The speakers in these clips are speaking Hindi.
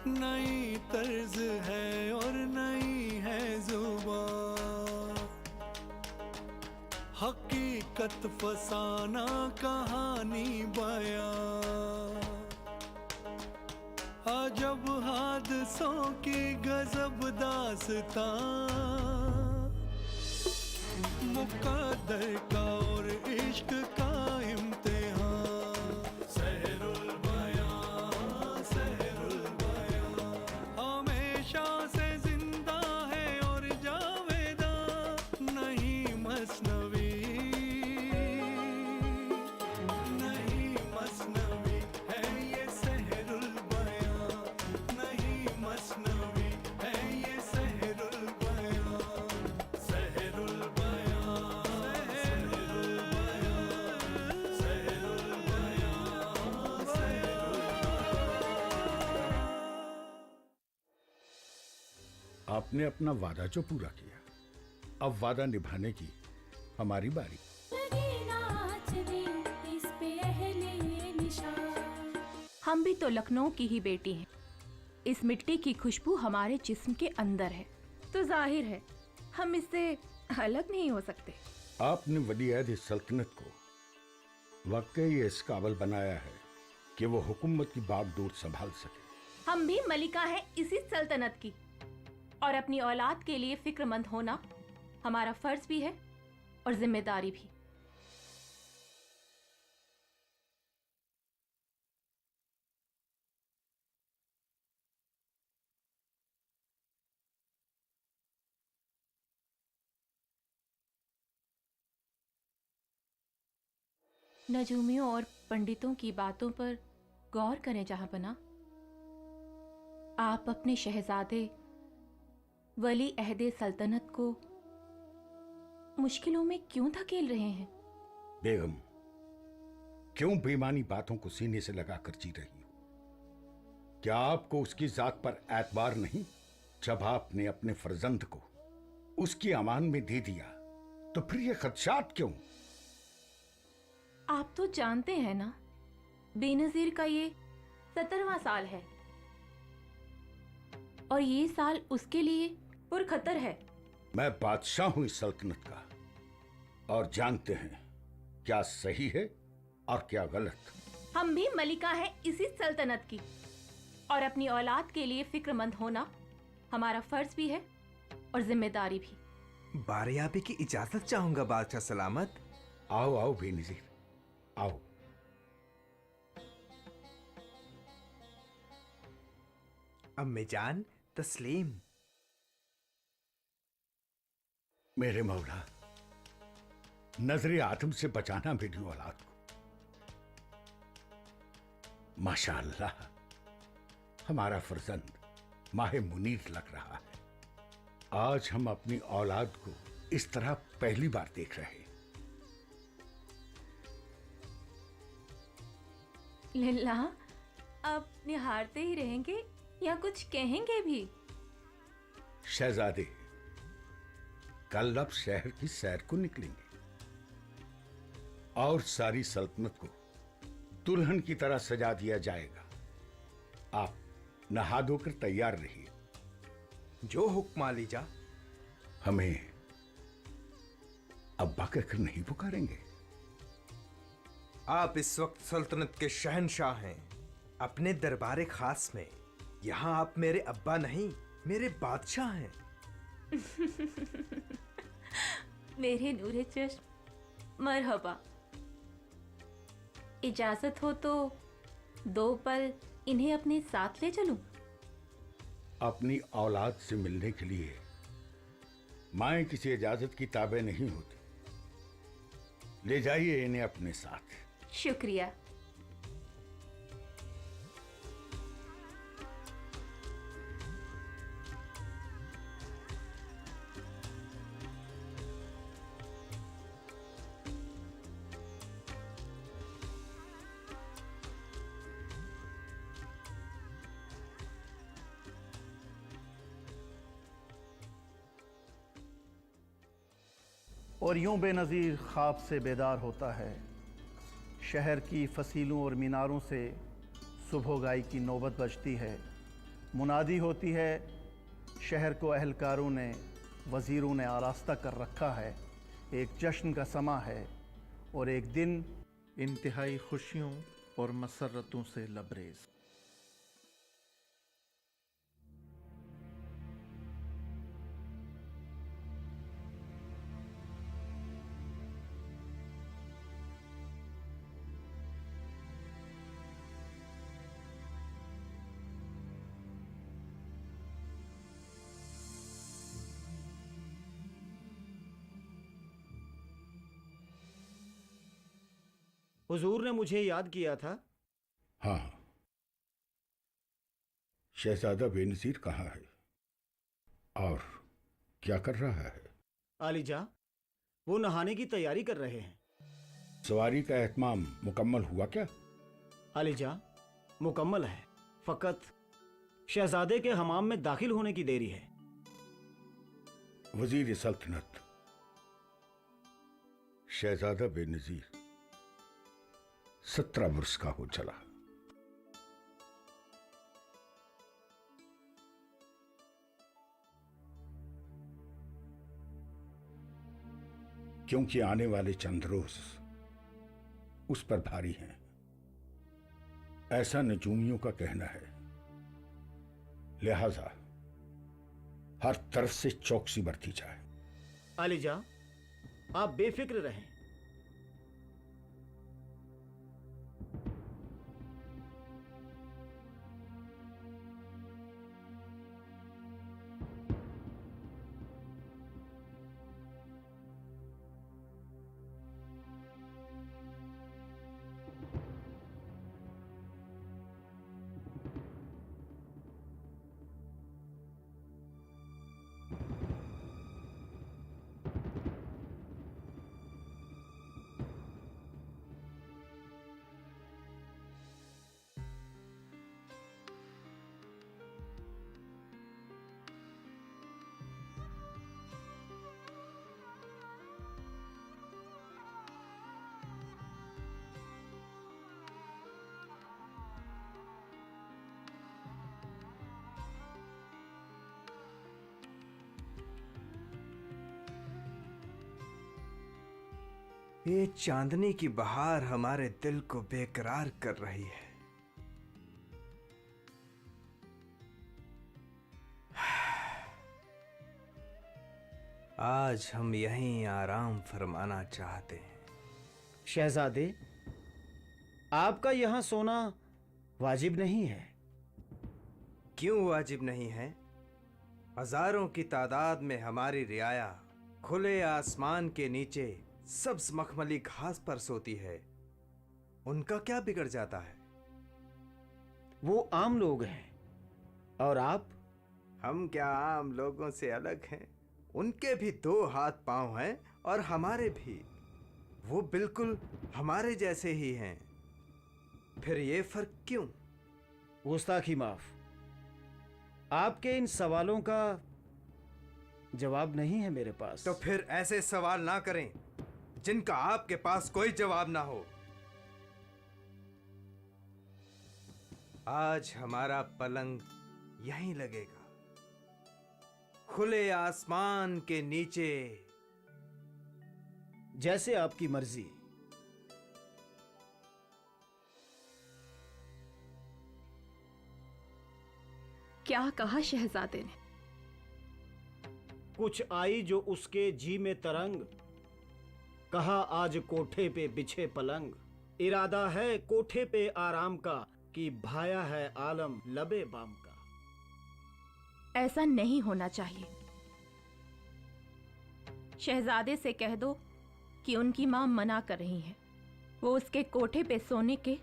नई तर्ज है और नई है जुबान, हकीकत फसाना कहानी बयां, अजब हादसों की गजब दास्तां, मुकद्दर का और इश्क का इम्तिहान। सहरुल बयां, सहरुल बयां, हमेशा से जिंदा है और जावेदा, नहीं मसनवी, नहीं मसनवी है ये सहरुल बयां, नहीं मसनवी है ये सहरुल बयां, सहरुल बयां, सहरुल बयां, सहरुल बयां, सहरुल बयां। आपने अपना वादा जो पूरा किया, अब वादा निभाने की हमारी बारी। हम भी तो लखनऊ की ही बेटी हैं। इस मिट्टी की खुशबू हमारे जिस्म के अंदर है, तो जाहिर है हम इससे अलग नहीं हो सकते। आपने वली-अहद सल्तनत को वाकई इस काबिल बनाया है कि वो हुकूमत की बागडोर संभाल सके। हम भी मलिका हैं इसी सल्तनत की, और अपनी औलाद के लिए फिक्रमंद होना हमारा फर्ज भी है और जिम्मेदारी भी। नजूमियों और पंडितों की बातों पर गौर करें जहां बना। आप अपने शहजादे वली अहदे सल्तनत को मुश्किलों में क्यों धकेल रहे हैं? बेगम, क्यों बेमानी बातों को सीने से लगाकर जी रही हो? क्या आपको उसकी जात पर एतबार नहीं? जब आपने अपने फर्जंद को उसकी अमान में दे दिया तो फिर ये खदशात क्यों? आप तो जानते हैं ना, बेनजीर का ये 17वां साल है और ये साल उसके लिए पुरखतर है। मैं बादशाह हूं इस सल्तनत का और जानते हैं क्या सही है और क्या गलत। हम भी मलिका हैं इसी सल्तनत की, और अपनी औलाद के लिए फिक्रमंद होना हमारा फर्ज भी है और जिम्मेदारी भी। बारियाबी की इजाजत चाहूंगा बादशाह सलामत। आओ आओ बेनजीर, आओ। अम्मी जान, तस्लीम। मेरे मौला, नजरे आदम से बचाना मेरी औलाद को। माशाअल्लाह, हमारा फर्जंद माहे मुनीर लग रहा है। आज हम अपनी औलाद को इस तरह पहली बार देख रहे हैं। लिल्ला, आप निहारते ही रहेंगे या कुछ कहेंगे भी? शहजादे, कल अब शहर की सैर को निकलेंगे और सारी सल्तनत को दुल्हन की तरह सजा दिया जाएगा। आप नहा धोकर तैयार रहिए। जो हुक्म आलीजा। हमें अब्बा कहकर नहीं पुकारेंगे? आप इस वक्त सल्तनत के शहंशाह हैं, अपने दरबार खास में। यहाँ आप मेरे अब्बा नहीं, मेरे बादशाह हैं। मेरे नूरे चश्म, मरहबा। इजाजत हो तो 2 पल इन्हें अपने साथ ले चलूं? अपनी औलाद से मिलने के लिए माए किसी इजाजत की ताबे नहीं होती। ले जाइए इन्हें अपने साथ। शुक्रिया। और यूं बेनज़ीर ख्वाब से बेदार होता है। शहर की फसीलों और मीनारों से सुबहगाई की नौबत बजती है। मुनादी होती है, शहर को अहलकारों ने, वज़ीरों ने आरास्ता कर रखा है। एक जश्न का समा है और एक दिन इंतहाई खुशियों और मसरतों से लबरेज। हुजूर ने मुझे याद किया था। हाँ, शहजादा बेनज़ीर कहाँ है और क्या कर रहा है? आलिजा, वो नहाने की तैयारी कर रहे हैं। सवारी का एहतमाम मुकम्मल हुआ क्या? आलिजा, मुकम्मल है, फकत शहजादे के हमाम में दाखिल होने की देरी है। वजीर सल्तनत शहजादा बेनज़ीर 17 वर्ष का हो चला। क्योंकि आने वाले चंद रोज उस पर भारी हैं, ऐसा नजूमियों का कहना है। लिहाजा हर तरफ से चौकसी बरती जाए। आलिजा, आप बेफिक्र रहें। ये चांदनी की बहार हमारे दिल को बेकरार कर रही है। आज हम यहीं आराम फरमाना चाहते हैं। शहजादे, आपका यहां सोना वाजिब नहीं है। क्यों वाजिब नहीं है? हजारों की तादाद में हमारी रियाया खुले आसमान के नीचे सब्ज मखमली घास पर सोती है। उनका क्या बिगड़ जाता है? वो आम लोग हैं और आप? हम क्या आम लोगों से अलग हैं? उनके भी 2 हाथ पांव हैं और हमारे भी। वो बिल्कुल हमारे जैसे ही हैं। फिर ये फर्क क्यों? गुस्ताखी माफ। आपके इन सवालों का जवाब नहीं है मेरे पास। तो फिर ऐसे सवाल ना करें जिनका आपके पास कोई जवाब ना हो। आज हमारा पलंग यहीं लगेगा, खुले आसमान के नीचे। जैसे आपकी मर्जी। क्या कहा शहजादे ने? कुछ आई जो उसके जी में तरंग, कहा आज कोठे पे बिछे पलंग। इरादा है कोठे पे आराम का, कि भाया है आलम लबे बाम का। ऐसा नहीं होना चाहिए। शहजादे से कह दो कि उनकी मां मना कर रही है। वो उसके कोठे पे सोने के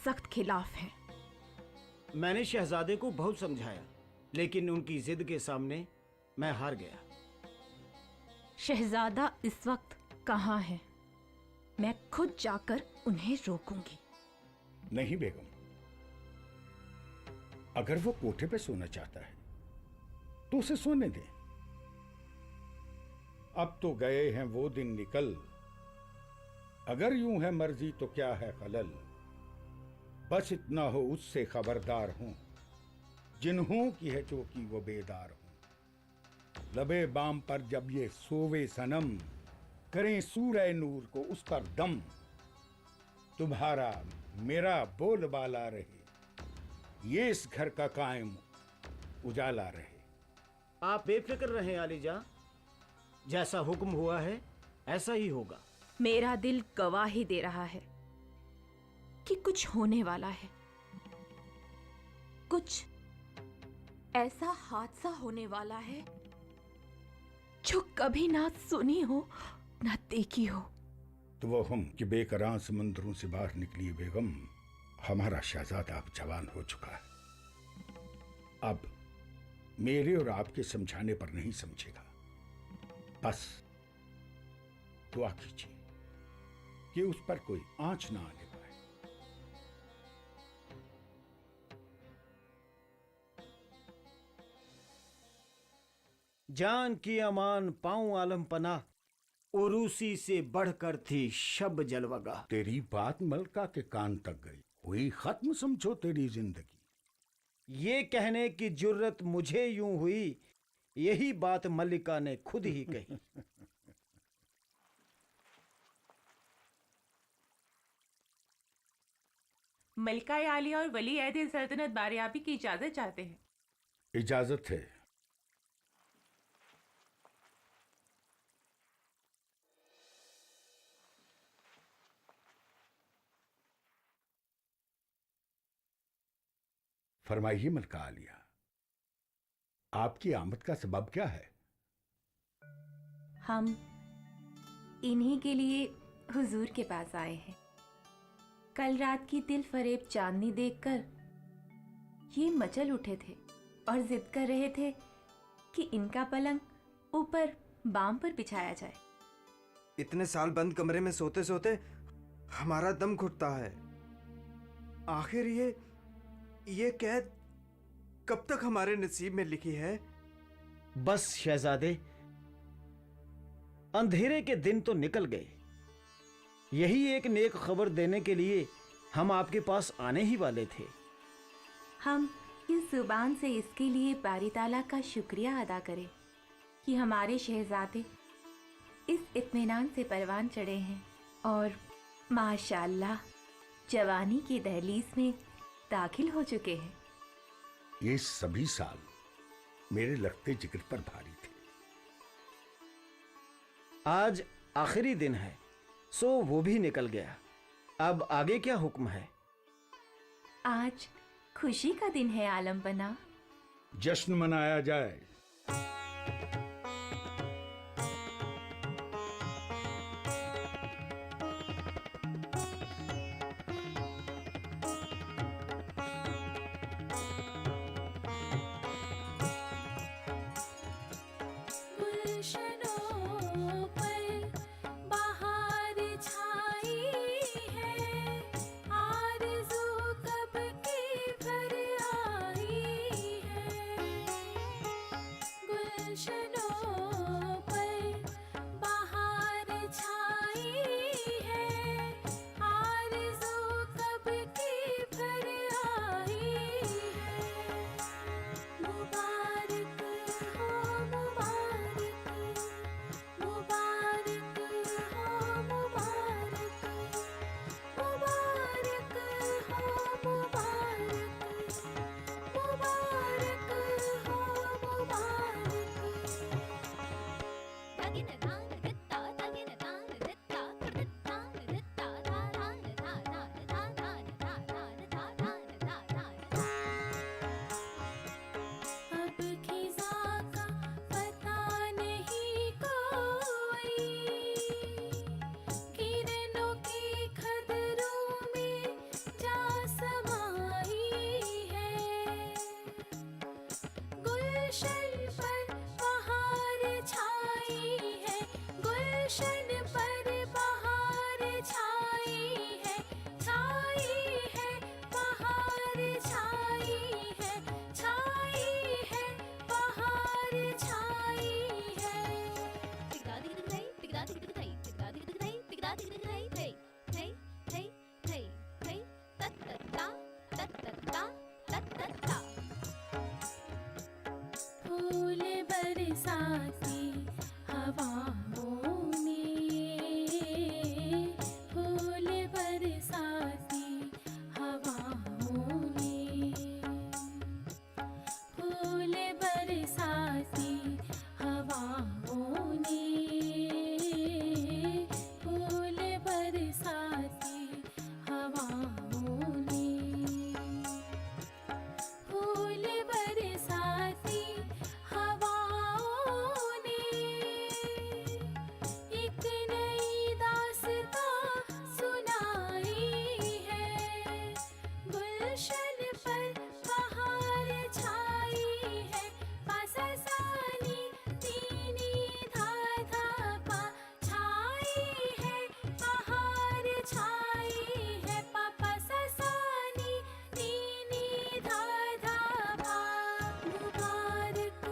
सख्त खिलाफ है। मैंने शहजादे को बहुत समझाया, लेकिन उनकी जिद के सामने मैं हार गया। शहजादा इस वक्त कहाँ है? मैं खुद जाकर उन्हें रोकूंगी। नहीं बेगम, अगर वो कोठे पे सोना चाहता है तो उसे सोने दें। अब तो गए हैं वो दिन निकल, अगर यूं है मर्जी तो क्या है खलल। बस इतना हो उससे खबरदार हूं जिन्हों की है चौकी वो बेदार हूं। लबे बाम पर जब ये सोवे सनम, करें सूरह नूर को उस पर दम। तुम्हारा मेरा बोलबाला रहे, ये इस घर का कायम उजाला रहे। आप बेफिक्र रहें आलीजा, जैसा हुक्म हुआ है ऐसा ही होगा। मेरा दिल गवाही दे रहा है कि कुछ होने वाला है। कुछ ऐसा हादसा होने वाला है जो कभी ना सुनी हो ना देखी हो। तो वो हम कि बेकरां समंदरों से बाहर निकली बेगम, हमारा शहजादा अब जवान हो चुका है। अब मेरे और आपके समझाने पर नहीं समझेगा। बस दुआ कीजिए कि उस पर कोई आंच ना आने पाए। जान की अमान पाऊं आलम पना, उरूसी से बढ़कर थी शब जलवगा। तेरी बात मलका के कान तक गई, हुई खत्म समझो तेरी जिंदगी। ये कहने की जुर्रत मुझे यूं हुई, यही बात मल्लिका ने खुद ही कही। मलिका आलिया और वली अहद सल्तनत बारियाबी की इजाजत चाहते हैं। इजाजत है। फरमाइए मलका आलिया, आपकी आमद का सबब क्या है? हम इन्हीं के लिए हुजूर के पास आए हैं। कल रात की दिल फरेब चांदनी देखकर ये मचल उठे थे और जिद कर रहे थे कि इनका पलंग ऊपर बाम पर बिछाया जाए। इतने साल बंद कमरे में सोते सोते हमारा दम घुटता है। आखिर ये कैद कब तक हमारे नसीब में लिखी है? बस शहजादे, अंधेरे के दिन तो निकल गए। यही एक नेक खबर देने के लिए हम आपके पास आने ही वाले थे। हम इस जुबान से इसके लिए बारी ताला का शुक्रिया अदा करें कि हमारे शहजादे इस इत्मीनान से परवान चढ़े हैं और माशाअल्लाह जवानी की दहलीज में दाखिल हो चुके हैं। ये सभी साल मेरे लगते जिक्र पर भारी थे। आज आखिरी दिन है, सो वो भी निकल गया। अब आगे क्या हुक्म है? आज खुशी का दिन है आलम बना। जश्न मनाया जाए। गुलशनों पर बहार छाई है, आरज़ू कब की भर आई है। गुलशनों पर बहार छाई है, आरज़ू कब की भर आई है। मुबारक हो मुबारक, मुबारक हो मुबारक, मुबारक हो मुबारक, मुबारक हो मुबारक। तगिन तान दित्ता, तगिन तान दित्ता, तान दित्ता, तान तान तान अब खिज़ा का पता नहीं कोई, किरणों की खदरों में जा समाई है। गुलशन पर बहार छाई है, गुलशन पर बहार छाई है, छाई है बहार छाई है, छाई है बहार छाई है। टिकदा टिकदाई, टिकदा टिकदाई, टिकदा टिकदाई, टिकदा टिकदाई, थे थे थे थे थे तत तत्ता तत तत्ता तत तत्ता। बरसाती हवाओं ने, फूल बरसाती हवाओं ने, फूल बरसाती हवाओं ने, फूल बरसाती हवाओं ने, फूल बरसाती हवाओं ने, एक नई दास्तां सुनाई है। गुलशन पर बहार छाई है, पासासानी तीनी धा धा पा छाई है, बहार छाई है, पासासानी तीनी धा धा पा। मुबारक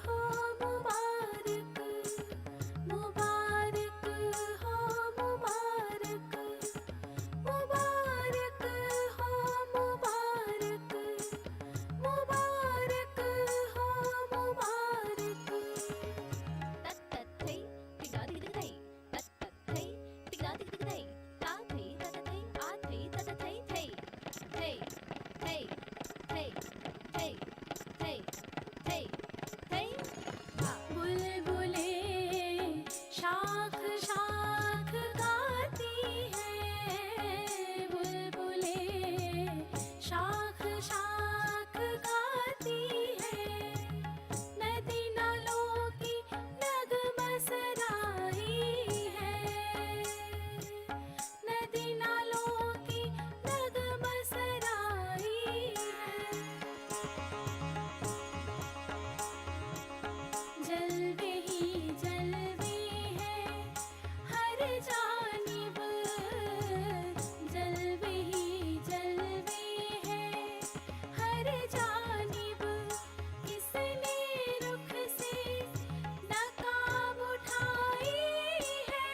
हो मुबारक, मुबारक हो मुबारक, मुबारक हो मुबारक, मुबारक हो मुबारक। तत्तथै तिगादिगदिगदै, तत्तथै तिगादिगदिगदै, ताथै ततथै आथै ततथै थै, थै थै थै थै थै थै थै। बुलबुले शाख शाख गाती हैं, बुलबुले शाख शाख गाती हैं, नदी नालों की नगमसराई है, नदी नालों की नगमसराई है। जलवे ही जलवे हैं हर जानिब, जलवे ही जलवे हैं हर जानिब, किसने रुख से नकाब उठाई है,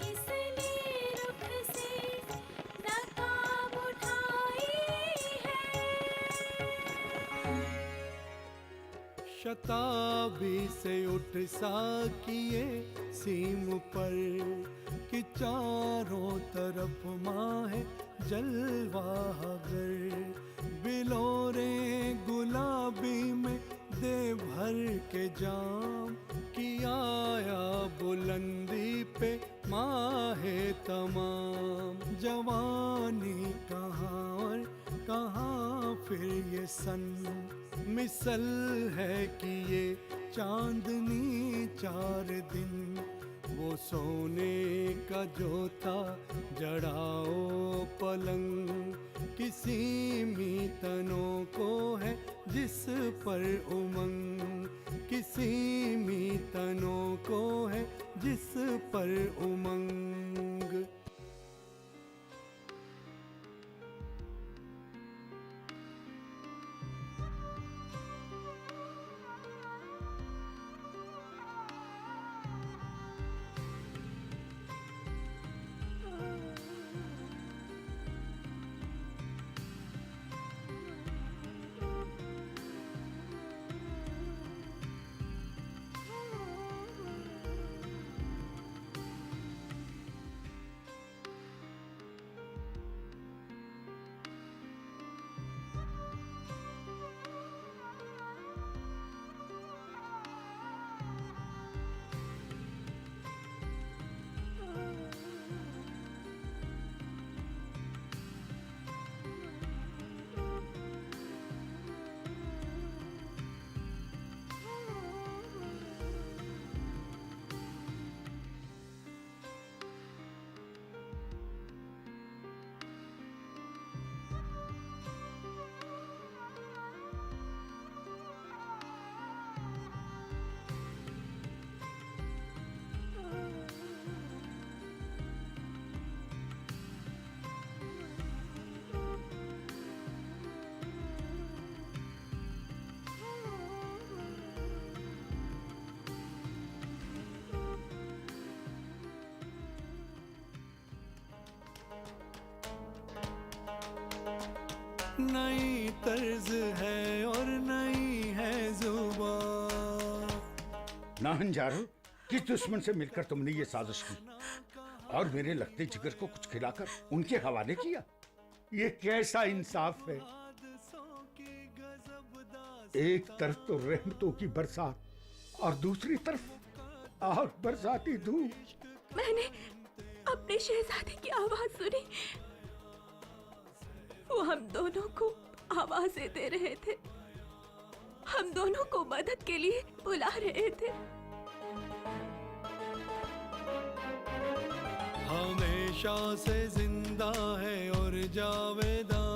किसने रुख से नकाब उठाई है। शताबी से उठ साकिए सीम पर कि चारों तरफ माह जलवागर, बिलोरे गुलाबी में दे भर के जाम, कि आया बुलंदी पे माहे तमाम। जवानी कहाँ और कहाँ फिर ये सन, मिसल है कि ये चांदनी 4 दिन, वो सोने का जो था जड़ाओ पलंग, किसी मीतनों को है जिस पर उमंग, किसी मीतनों को है जिस पर उमंग। नई तर्ज है और नई नाहन जा रहे हो? किस दुश्मन से मिलकर तुमने ये साजिश की और मेरे लगते जिगर को कुछ खिलाकर उनके हवाले किया? ये कैसा इंसाफ है? एक तरफ तो रहमतों की बरसात और दूसरी तरफ आग बरसाती धूप। मैंने अपने शहजादे की आवाज सुनी। वो हम दोनों को आवाजें दे रहे थे, हम दोनों को मदद के लिए बुला रहे थे। हमेशा से जिंदा है और जावेदा